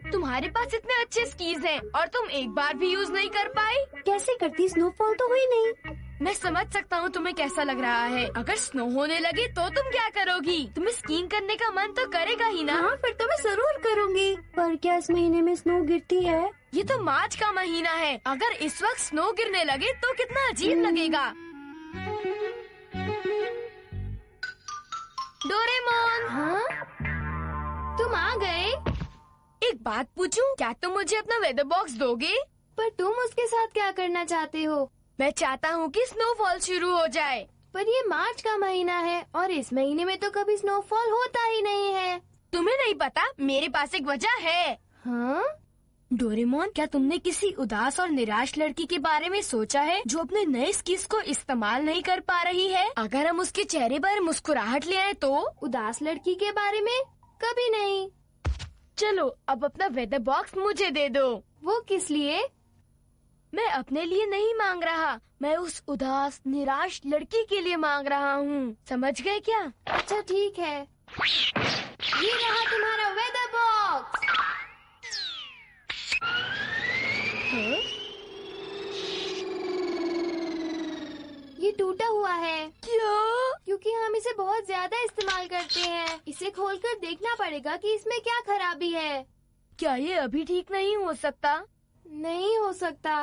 तुम्हारे पास इतने अच्छे स्कीज हैं और तुम एक बार भी यूज नहीं कर पाई। कैसे करती, स्नोफॉल तो हुई नहीं। मैं समझ सकता हूँ तुम्हें कैसा लग रहा है। अगर स्नो होने लगे तो तुम क्या करोगी? तुम्हें स्कीइंग करने का मन तो करेगा ही ना। हाँ, फिर तो मैं जरूर करूँगी। पर क्या इस महीने में स्नो गिरती है? ये तो मार्च का महीना है। अगर इस वक्त स्नो गिरने लगे तो कितना अजीब लगेगा। डोरेमोन, हाँ, तुम आ गए। एक बात पूछूं? क्या तुम मुझे अपना वेदर बॉक्स दोगे? पर तुम उसके साथ क्या करना चाहते हो? मैं चाहता हूँ कि स्नोफॉल शुरू हो जाए। पर ये मार्च का महीना है और इस महीने में तो कभी स्नोफॉल होता ही नहीं है। तुम्हें नहीं पता? मेरे पास एक वजह है। हाँ? डोरेमोन, क्या तुमने किसी उदास और निराश लड़की के बारे में सोचा है जो अपने नए स्किल्स को इस्तेमाल नहीं कर पा रही है? अगर हम उसके चेहरे पर मुस्कुराहट ले आए तो? उदास लड़की के बारे में कभी नहीं। चलो अब अपना वेदर बॉक्स मुझे दे दो। वो किस लिए? मैं अपने लिए नहीं मांग रहा, मैं उस उदास निराश लड़की के लिए मांग रहा हूँ। समझ गए क्या? अच्छा ठीक है, ये रहा तुम्हारा वेदर बॉक्स। हाँ? ये टूटा हुआ है। क्या? क्योंकि हम इसे बहुत ज्यादा इस्तेमाल करते हैं। इसे खोलकर देखना पड़ेगा कि इसमें क्या खराबी है। क्या ये अभी ठीक नहीं हो सकता? नहीं हो सकता।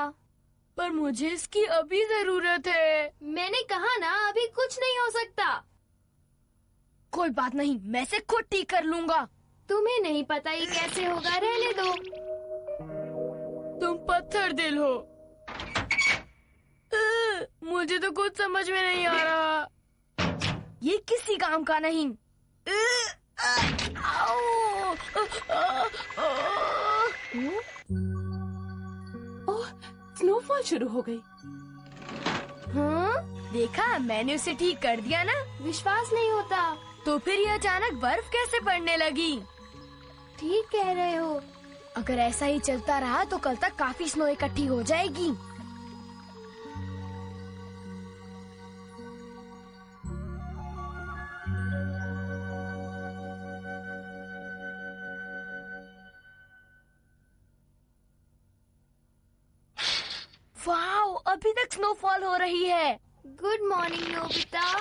पर मुझे इसकी अभी जरूरत है। मैंने कहा ना, अभी कुछ नहीं हो सकता। कोई बात नहीं, मैं इसे खुद ठीक कर लूँगा। तुम्हें नहीं पता ये कैसे होगा, रहने दो। तुम पत्थर दिल हो। मुझे तो कुछ समझ में नहीं आ रहा। ये किसी काम का नहीं। ओह, स्नोफॉल शुरू हो गई। हाँ? देखा, मैंने उसे ठीक कर दिया ना। विश्वास नहीं होता। तो फिर ये अचानक बर्फ कैसे पड़ने लगी? ठीक कह रहे हो। अगर ऐसा ही चलता रहा तो कल तक काफी स्नो इकट्ठी हो जाएगी। वाओ, अभी तक स्नोफॉल हो रही है। Good morning Nobita.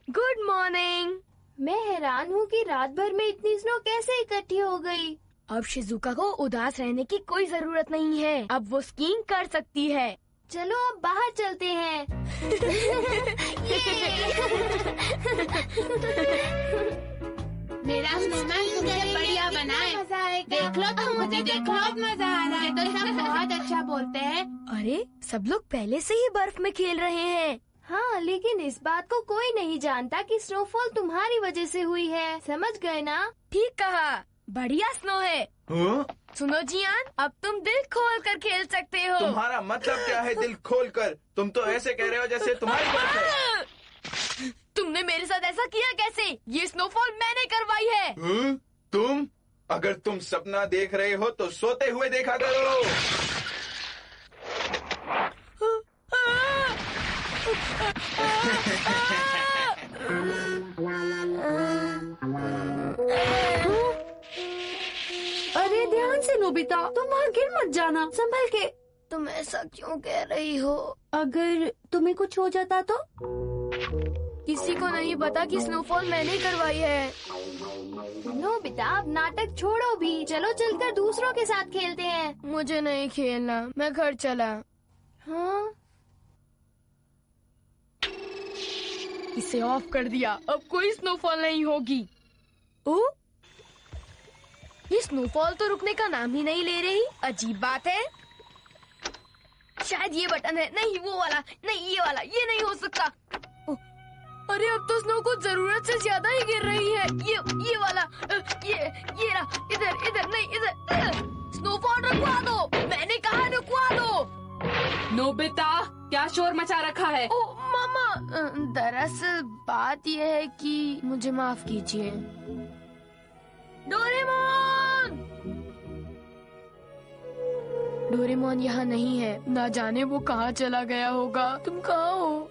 Good morning. मैं हैरान हूँ कि रात भर में इतनी स्नो कैसे इकट्ठी हो गई। अब शिजुका को उदास रहने की कोई जरूरत नहीं है। अब वो स्कीइंग कर सकती है। चलो अब बाहर चलते हैं। मेरा स्नोमैन तुमसे बढ़िया बनाए। देख लो तुम, मुझे देख लो, मजा आ रहा है। तो सब बहुत अच्छा बोलते हैं। अरे, सब लोग पहले से ही बर्फ में खेल रहे हैं। हाँ, लेकिन इस बात को कोई नहीं जानता कि स्नोफॉल तुम्हारी वजह से हुई है। समझ गए ना? ठीक कहा, बढ़िया स्नो है। हाँ? सुनो जियान, अब तुम दिल खोल कर खेल सकते हो। तुम्हारा मतलब क्या है दिल खोल कर? तुम तो ऐसे कह रहे हो जैसे तुम्हारी बात है। तुमने मेरे साथ ऐसा किया कैसे? ये स्नोफॉल मैंने करवाई है। हाँ? तुम? अगर तुम सपना देख रहे हो तो सोते हुए देखा करो। अरे ध्यान से नोबिता, तुम वहाँ गिर मत जाना, संभल के। तुम ऐसा क्यों कह रही हो? अगर तुम्हें कुछ हो जाता तो? किसी को नहीं पता कि स्नोफॉल मैंने करवाई है। नोबिता, अब नाटक छोड़ो भी। चलो चलकर दूसरों के साथ खेलते हैं। मुझे नहीं खेलना, मैं घर चला। हाँ? इसे ऑफ कर दिया, अब कोई स्नोफॉल नहीं होगी। ओ, ये स्नोफॉल तो रुकने का नाम ही नहीं ले रही। अजीब बात है। शायद ये बटन है। नहीं, वो वाला नहीं, ये वाला। ये नहीं हो सकता। अरे, अब तो स्नो को जरूरत से ज्यादा ही गिर रही है। ये वाला, ये रहा। इधर इधर नहीं, इधर। स्नोफॉल रुकवा दो, मैंने कहा रुकवा दो। नोबिता, क्या शोर मचा रखा है? ओ मामा, दरअसल बात यह है कि मुझे माफ कीजिए। डोरेमोन! डोरेमोन यहाँ नहीं है। ना जाने वो कहाँ चला गया होगा। तुम कहाँ हो?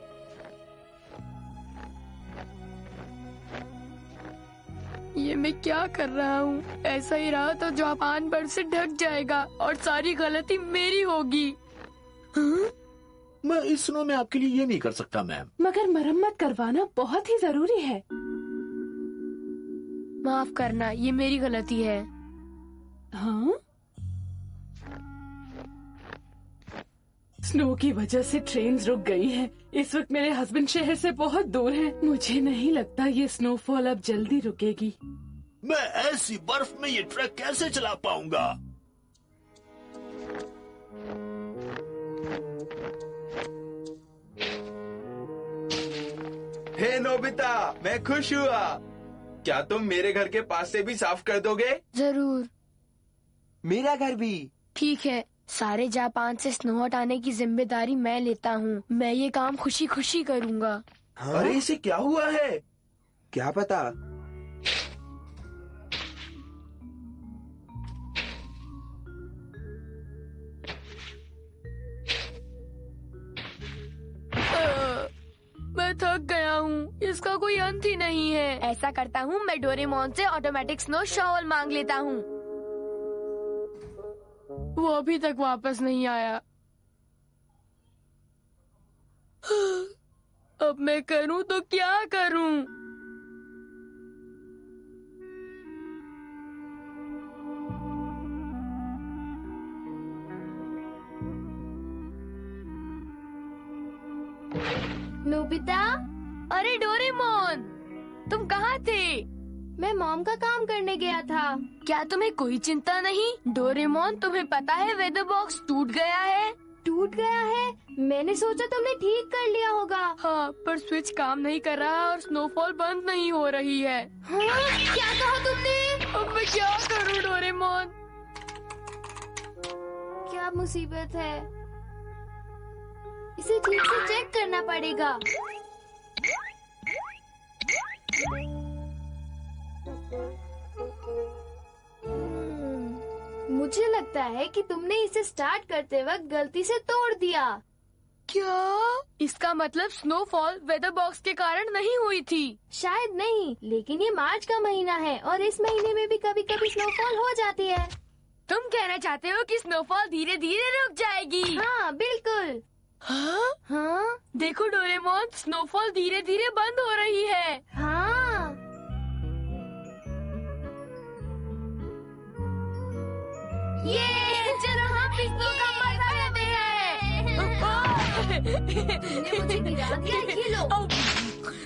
ये मैं क्या कर रहा हूँ? ऐसा ही रहा तो जापान बर्फ से ढक जाएगा और सारी गलती मेरी होगी। हाँ? मैं इस स्नो में आपके लिए ये नहीं कर सकता मैम। मगर मरम्मत करवाना बहुत ही जरूरी है। माफ करना, ये मेरी गलती है। हाँ? स्नो की वजह से ट्रेन रुक गई है। इस वक्त मेरे हस्बैंड शहर से बहुत दूर हैं। मुझे नहीं लगता ये स्नोफॉल अब जल्दी रुकेगी। मैं ऐसी बर्फ में ये ट्रक कैसे चला पाऊंगा? हे नोबिता, मैं खुश हुआ। क्या तुम मेरे घर के पास से भी साफ कर दोगे? जरूर। मेरा घर भी। ठीक है, सारे जापान से स्नो हटाने की जिम्मेदारी मैं लेता हूँ। मैं ये काम खुशी खुशी करूँगा। हाँ? अरे इसे क्या हुआ है? क्या पता। मैं थक गया हूँ, इसका कोई अंत ही नहीं है। ऐसा करता हूँ, मैं डोरेमोन से ऑटोमेटिक स्नो शॉवल मांग लेता हूँ। वो अभी तक वापस नहीं आया। अब मैं करूँ तो क्या करूँ? नोबिता, अरे डोरेमोन, तुम कहाँ थे? मैं मॉम का काम करने गया था। क्या तुम्हें कोई चिंता नहीं? डोरेमोन, तुम्हें पता है वेदर बॉक्स टूट गया है। टूट गया है? मैंने सोचा तुमने ठीक कर लिया होगा। हाँ, पर स्विच काम नहीं कर रहा और स्नोफॉल बंद नहीं हो रही है। हाँ? क्या कहा तुमने? अब मैं क्या करूँ डोरेमोन? क्या मुसीबत है? इसे ठीक से चेक करना पड़ेगा। मुझे लगता है कि तुमने इसे स्टार्ट करते वक्त गलती से तोड़ दिया। क्या? इसका मतलब स्नोफॉल वेदर बॉक्स के कारण नहीं हुई थी? शायद नहीं, लेकिन ये मार्च का महीना है और इस महीने में भी कभी कभी स्नोफॉल हो जाती है। तुम कहना चाहते हो कि स्नोफॉल धीरे धीरे रुक जाएगी? हाँ बिल्कुल। हाँ? हाँ देखो डोरेमोन, स्नोफॉल धीरे धीरे बंद हो रही है। हाँ। ये चलो हम स्नो का मजा लेते हैं। तुमने मुझे गिरा दिया, ये लो।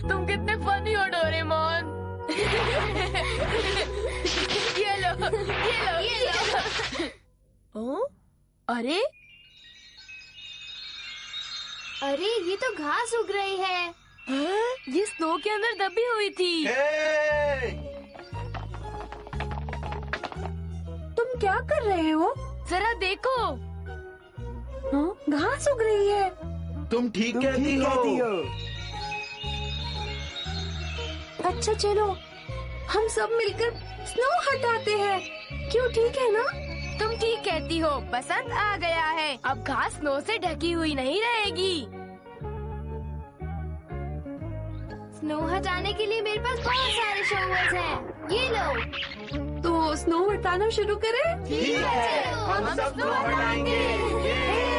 तुम कितने फनी हो डोरेमोन। ये लो, ये लो, ये लो। ओ? अरे अरे ये तो घास उग रही है। हाँ? ये स्नो के अंदर दबी हुई थी। हे! तुम क्या कर रहे हो? जरा देखो। हाँ? घास उग रही है। तुम ठीक तुम कहती ठीक कहती हो। हो। अच्छा चलो, हम सब मिलकर स्नो हटाते हैं। क्यों, ठीक है ना? तुम ठीक कहती हो, बसंत आ गया है। अब घास स्नो से ढकी हुई नहीं रहेगी। स्नो हटाने के लिए मेरे पास बहुत सारे शॉवर्स हैं। ये लो। तो स्नो हटाना शुरू करें? ठीक है, हम सब स्नो हटाएंगे। ये!